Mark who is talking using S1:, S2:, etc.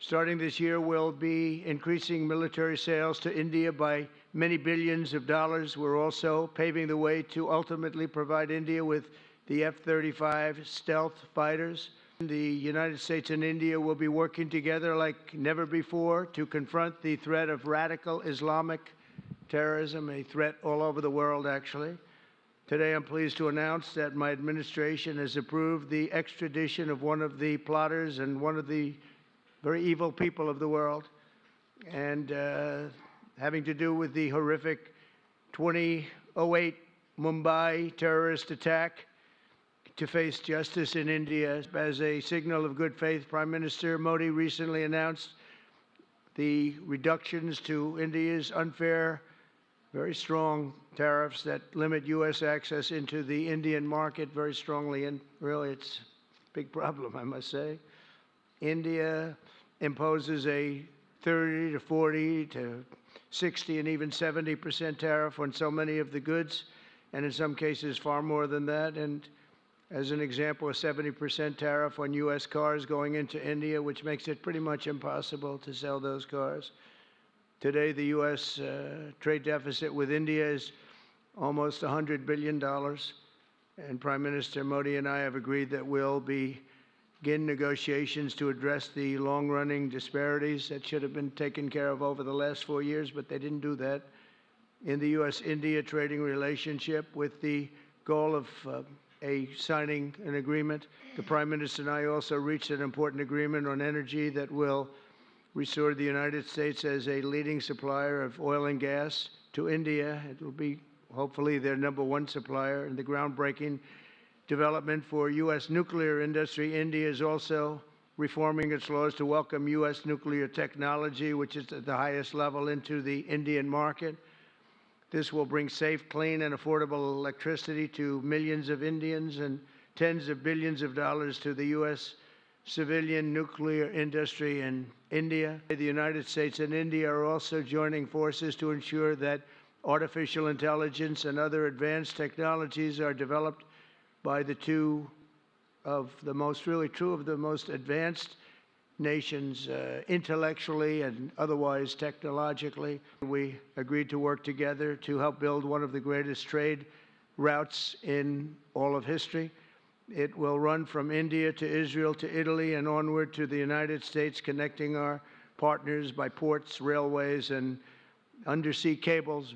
S1: Starting this year, we'll be increasing military sales to India by many billions of dollars. We're also paving the way to ultimately provide India with the F-35 stealth fighters. The United States and India will be working together like never before to confront the threat of radical Islamic terrorism, a threat all over the world, actually. Today, I'm pleased to announce that my administration has approved the extradition of one of the plotters and one of the very evil people of the world, and having to do with the horrific 2008 Mumbai terrorist attack, to face justice in India. As a signal of good faith, Prime Minister Modi recently announced the reductions to India's unfair, very strong tariffs that limit U.S. access into the Indian market very strongly, and really it's a big problem, I must say. India imposes a 30 to 40 to 60 and even 70% tariff on so many of the goods, and in some cases far more than that. And as an example, a 70% tariff on U.S. cars going into India, which makes it pretty much impossible to sell those cars. Today, the U.S. Trade deficit with India is almost $100 billion, and Prime Minister Modi and I have agreed that we'll begin negotiations to address the long-running disparities that should have been taken care of over the last 4 years, but they didn't do that, in the U.S.-India trading relationship, with the goal of signing an agreement. The Prime Minister and I also reached an important agreement on energy that will restore the United States as a leading supplier of oil and gas to India. It will be hopefully their #1 supplier. In the groundbreaking development for U.S. nuclear industry, India is also reforming its laws to welcome U.S. nuclear technology, which is at the highest level, into the Indian market. This will bring safe, clean, and affordable electricity to millions of Indians and tens of billions of dollars to the U.S. civilian nuclear industry in India. The United States and India are also joining forces to ensure that artificial intelligence and other advanced technologies are developed by the two of the most advanced nations, intellectually and otherwise technologically. We agreed to work together to help build one of the greatest trade routes in all of history. It will run from India to Israel to Italy and onward to the United States, connecting our partners by ports, railways, and undersea cables.